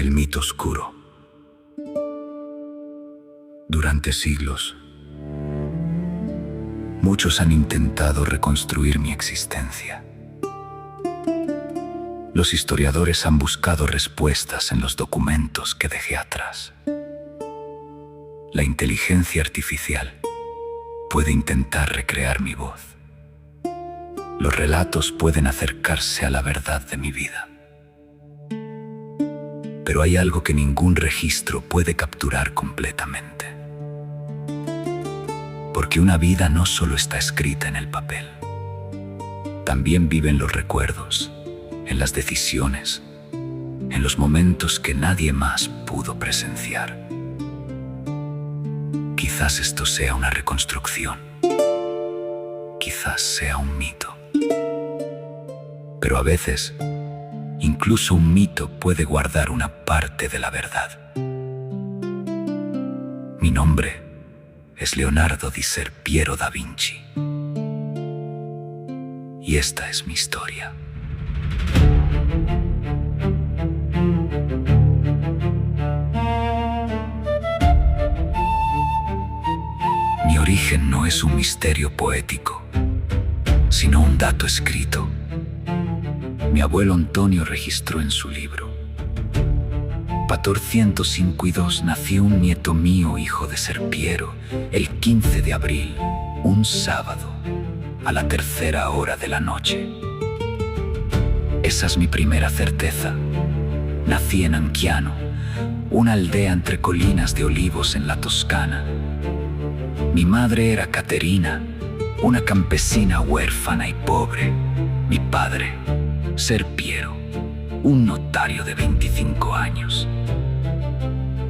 El mito oscuro. Durante siglos, muchos han intentado reconstruir mi existencia. Los historiadores han buscado respuestas en los documentos que dejé atrás. La inteligencia artificial puede intentar recrear mi voz. Los relatos pueden acercarse a la verdad de mi vida. Pero hay algo que ningún registro puede capturar completamente. Porque una vida no solo está escrita en el papel. También vive en los recuerdos, en las decisiones, en los momentos que nadie más pudo presenciar. Quizás esto sea una reconstrucción. Quizás sea un mito. Pero a veces, incluso un mito puede guardar una parte de la verdad. Mi nombre es Leonardo di Ser Piero da Vinci. Y esta es mi historia. Mi origen no es un misterio poético, sino un dato escrito. Mi abuelo Antonio registró en su libro: 1452 nació un nieto mío, hijo de Ser Piero, el 15 de abril, un sábado, a la 3:00 hora de la noche. Esa es mi primera certeza. Nací en Anciano, una aldea entre colinas de olivos en la Toscana. Mi madre era Caterina, una campesina huérfana y pobre. Mi padre, Ser Piero, un notario de 25 años.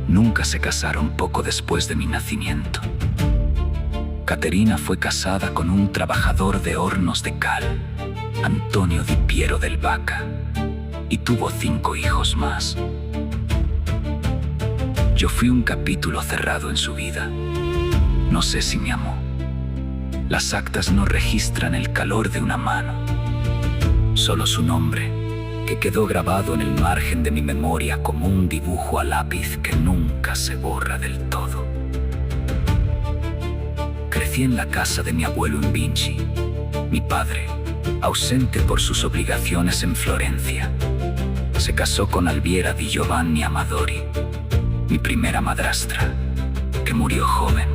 Nunca se casaron poco después de mi nacimiento. Caterina fue casada con un trabajador de hornos de cal, Antonio di Piero del Vaca, y tuvo 5 hijos más. Yo fui un capítulo cerrado en su vida. No sé si me amó. Las actas no registran el calor de una mano, solo su nombre, que quedó grabado en el margen de mi memoria como un dibujo a lápiz que nunca se borra del todo. Crecí en la casa de mi abuelo en Vinci. Mi padre, ausente por sus obligaciones en Florencia, se casó con Alviera di Giovanni Amadori, mi primera madrastra, que murió joven.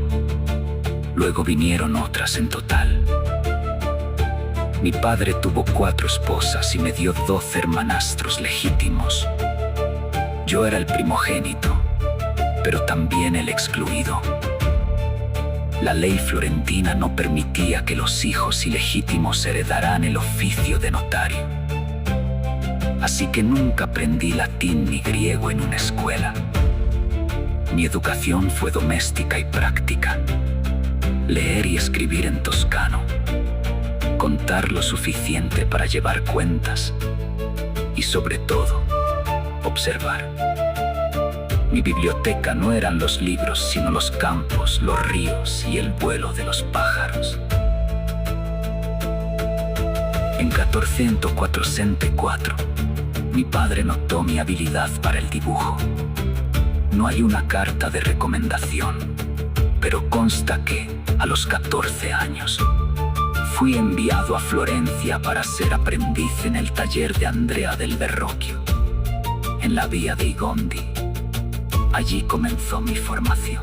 Luego vinieron otras en total. Mi padre tuvo 4 esposas y me dio 12 hermanastros legítimos. Yo era el primogénito, pero también el excluido. La ley florentina no permitía que los hijos ilegítimos heredaran el oficio de notario. Así que nunca aprendí latín ni griego en una escuela. Mi educación fue doméstica y práctica. Leer y escribir en toscano, contar lo suficiente para llevar cuentas y, sobre todo, observar. Mi biblioteca no eran los libros, sino los campos, los ríos y el vuelo de los pájaros. En 1464, mi padre notó mi habilidad para el dibujo. No hay una carta de recomendación, pero consta que, a los 14 años, fui enviado a Florencia para ser aprendiz en el taller de Andrea del Verrocchio, en la vía dei Gondi. Allí comenzó mi formación.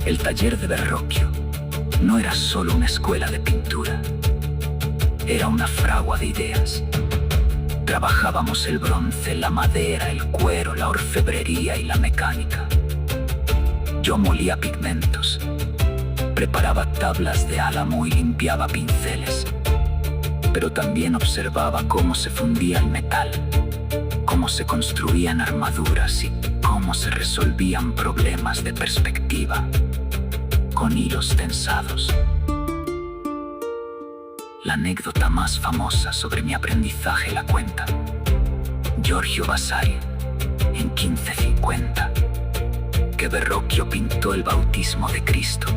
El taller de Verrocchio no era solo una escuela de pintura, era una fragua de ideas. Trabajábamos el bronce, la madera, el cuero, la orfebrería y la mecánica. Yo molía pigmentos, preparaba tablas de álamo y limpiaba pinceles, pero también observaba cómo se fundía el metal, cómo se construían armaduras y cómo se resolvían problemas de perspectiva con hilos tensados. La anécdota más famosa sobre mi aprendizaje la cuenta Giorgio Vasari en 1550, que Verrocchio pintó el bautismo de Cristo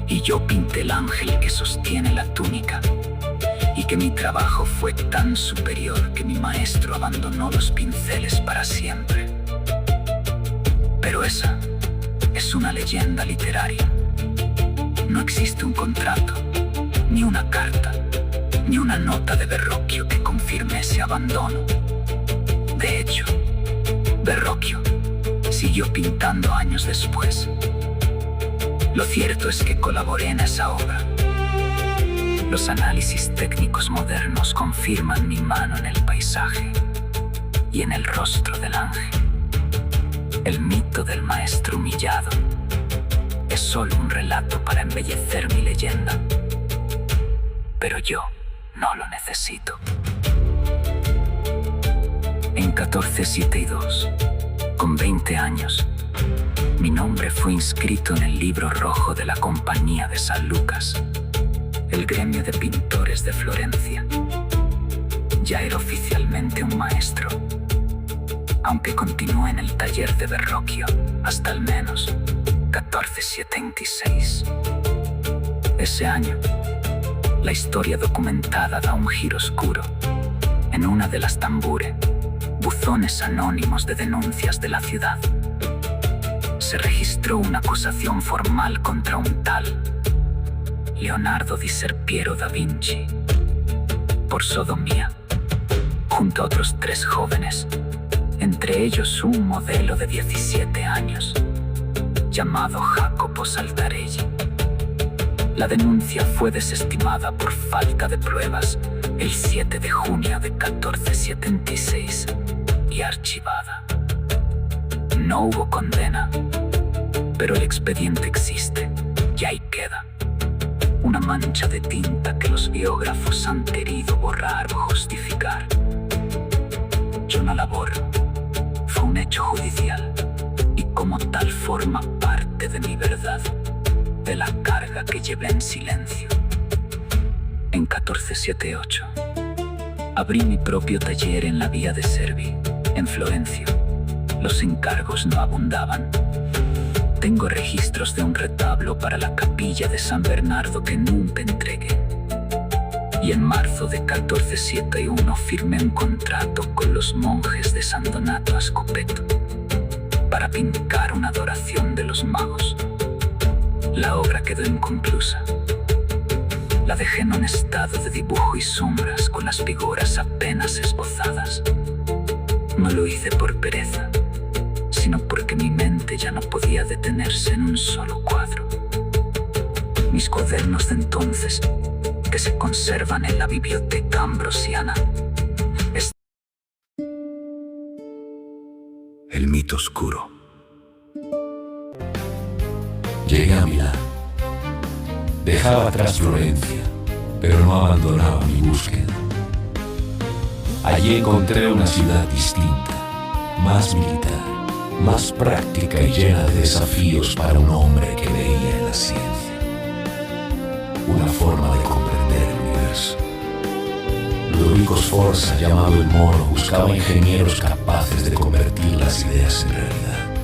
y yo pinté el ángel que sostiene la túnica, y que mi trabajo fue tan superior que mi maestro abandonó los pinceles para siempre. Pero esa es una leyenda literaria. No existe un contrato, ni una carta, ni una nota de Verrocchio que confirme ese abandono. De hecho, Verrocchio siguió pintando años después. Lo cierto es que colaboré en esa obra. Los análisis técnicos modernos confirman mi mano en el paisaje y en el rostro del ángel. El mito del maestro humillado es solo un relato para embellecer mi leyenda, pero yo no lo necesito. En 1472, con 20 años, mi nombre fue inscrito en el libro rojo de la Compañía de San Lucas, el gremio de pintores de Florencia. Ya era oficialmente un maestro, aunque continué en el taller de Verrocchio hasta al menos 1476. Ese año, la historia documentada da un giro oscuro. En una de las tambure, buzones anónimos de denuncias de la ciudad, se registró una acusación formal contra un tal Leonardo di Serpiero da Vinci por sodomía, junto a otros 3 jóvenes, entre ellos un modelo de 17 años, llamado Jacopo Saltarelli. La denuncia fue desestimada por falta de pruebas el 7 de junio de 1476 y archivada. No hubo condena, pero el expediente existe y ahí queda. Una mancha de tinta que los biógrafos han querido borrar o justificar. Yo no la borro. Fue un hecho judicial y como tal forma parte de mi verdad, de la carga que llevé en silencio. En 1478, abrí mi propio taller en la vía de Servi, en Florencia. Los encargos no abundaban. Tengo registros de un retablo para la capilla de San Bernardo que nunca entregué. Y en marzo de 1471 firmé un contrato con los monjes de San Donato a Scopeto para pintar una adoración de los magos. La obra quedó inconclusa. La dejé en un estado de dibujo y sombras con las figuras apenas esbozadas. No lo hice por pereza, sino porque mi mente ya no podía detenerse en un solo cuadro. Mis cuadernos de entonces, que se conservan en la Biblioteca Ambrosiana. El mito oscuro. Llegué a Milán. Dejaba atrás Florencia, pero no abandonaba mi búsqueda. Allí encontré una ciudad distinta, más militar, más práctica y llena de desafíos para un hombre que veía en la ciencia. Una forma de comprender el universo. Ludovico Sforza, llamado el Moro, buscaba ingenieros capaces de convertir las ideas en realidad.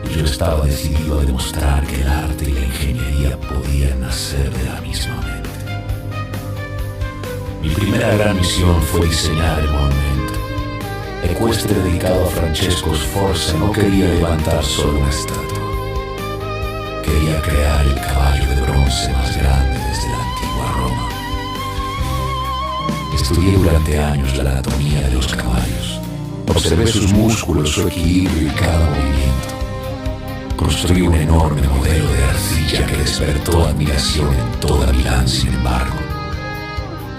Y yo estaba decidido a demostrar que el arte y la ingeniería podían nacer de la misma mente. Mi primera gran misión fue diseñar el monumento. Ecuestre dedicado a Francesco Sforza no quería levantar solo una estatua. Quería crear el caballo de bronce más grande desde la antigua Roma. Estudié durante años la anatomía de los caballos. Observé sus músculos, su equilibrio y cada movimiento. Construí un enorme modelo de arcilla que despertó admiración en toda Milán. Sin embargo,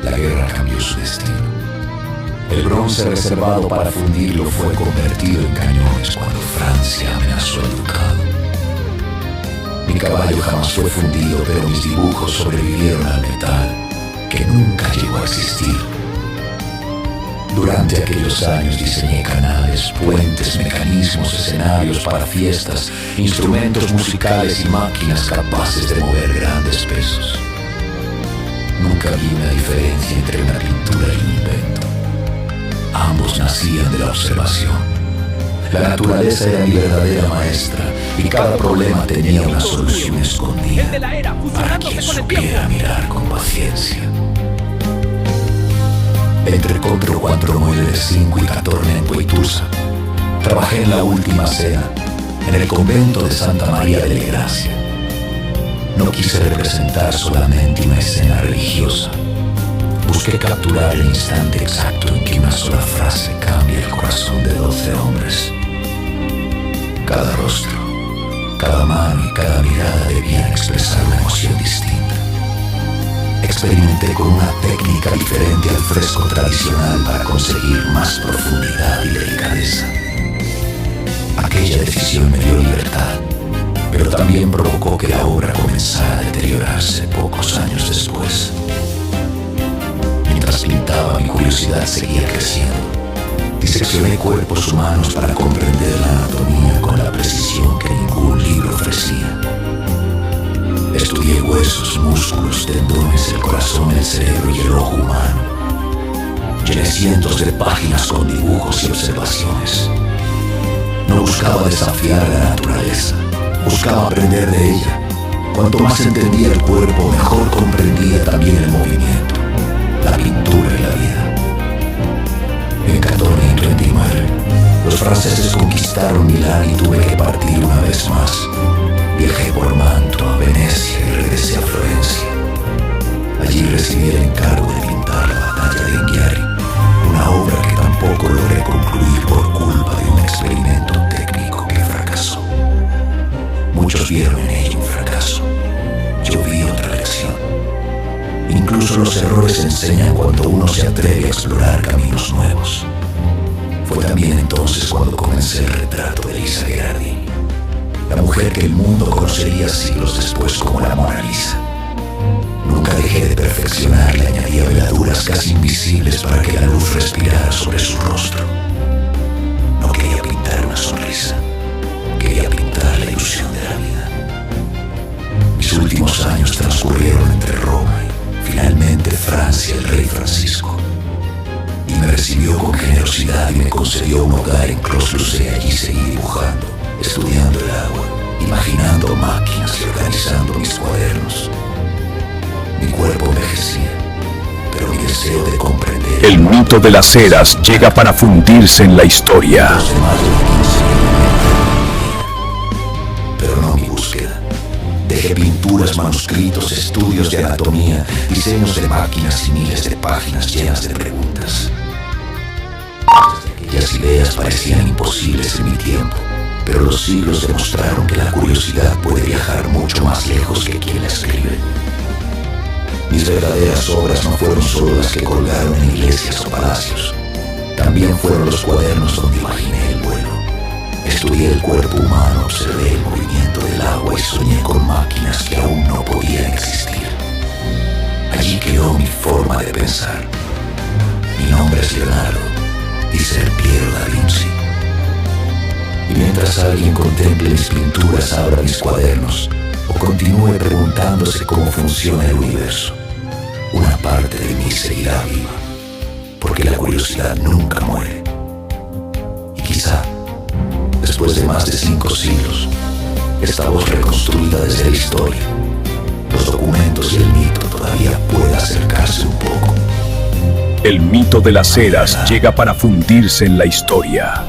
la guerra cambió su destino. El bronce reservado para fundirlo fue convertido en cañones cuando Francia amenazó el ducado. Mi caballo jamás fue fundido, pero mis dibujos sobrevivieron al metal, que nunca llegó a existir. Durante aquellos años diseñé canales, puentes, mecanismos, escenarios para fiestas, instrumentos musicales y máquinas capaces de mover grandes pesos. Nunca vi una diferencia entre una pintura y un invento. Ambos nacían de la observación. La naturaleza era mi verdadera maestra y cada problema tenía una solución escondida para quien supiera mirar con paciencia. Entre 4 5 y 14 en Poitusa. Trabajé en la Última Cena, en el convento de Santa María de la Gracia. No quise representar solamente una escena religiosa. Busqué capturar el instante exacto en que una sola frase cambia el corazón de 12 hombres. Cada rostro, cada mano y cada mirada debían expresar una emoción distinta. Experimenté con una técnica diferente al fresco tradicional para conseguir más profundidad y delicadeza. Aquella decisión me dio libertad, pero también provocó que la obra comenzara a deteriorarse pocos años después. Mientras pintaba, mi curiosidad seguía creciendo. Diseccioné cuerpos humanos para comprender la anatomía con la precisión que ningún libro ofrecía. Estudié huesos, músculos, tendones, el corazón, el cerebro y el ojo humano. Llené cientos de páginas con dibujos y observaciones. No buscaba desafiar a la naturaleza, buscaba aprender de ella. Cuanto más entendía el cuerpo, mejor comprendía también el movimiento, la pintura y la vida. En 1429, los franceses conquistaron Milán y tuve que partir una vez más. Viajé por Mantua, Venecia y regresé a Florencia. Allí recibí el encargo de pintar la batalla de Inghiari, una obra que tampoco logré concluir por culpa de un experimento técnico que fracasó. Muchos vieron en ello un fracaso. Yo vi otra lección. Incluso los errores enseñan cuando uno se atreve a explorar caminos nuevos. Fue también entonces cuando comencé el retrato de Elisa Gherardini, la mujer que el mundo conocería siglos después como la Mona Lisa. Nunca dejé de perfeccionar y añadía veladuras casi invisibles para que la luz respirara sobre su rostro. No quería pintar una sonrisa, quería pintar la ilusión de la vida. Mis últimos años transcurrieron entre Roma y finalmente Francia, el rey Francisco. Y me recibió con generosidad y me concedió un hogar en Clos-Lucé. Allí seguí dibujando, estudiando el agua, imaginando máquinas y organizando mis cuadernos. Mi cuerpo envejecía, pero mi deseo de comprender... El mito de las eras llega para fundirse en la historia. 2 de mayo de 15 pero no mi búsqueda. Dejé pinturas, manuscritos, estudios de anatomía, diseños de máquinas y miles de páginas llenas de preguntas. Aquellas ideas parecían imposibles en mi tiempo, pero los siglos demostraron que la curiosidad puede viajar mucho más lejos que quien la escribe. Mis verdaderas obras no fueron solo las que colgaron en iglesias o palacios. También fueron los cuadernos donde imaginé el vuelo. Estudié el cuerpo humano, observé el movimiento del agua y soñé con máquinas que aún no podían existir. Allí quedó mi forma de pensar. Mi nombre es Leonardo y ser Piero da Vinci. Y mientras alguien contemple mis pinturas, abra mis cuadernos o continúe preguntándose cómo funciona el universo, una parte de mí seguirá viva, porque la curiosidad nunca muere. Y quizá, después de más de 5 siglos, esta voz reconstruida desde la historia, los documentos y el mito todavía pueda acercarse un poco. El mito de las eras llega para fundirse en la historia.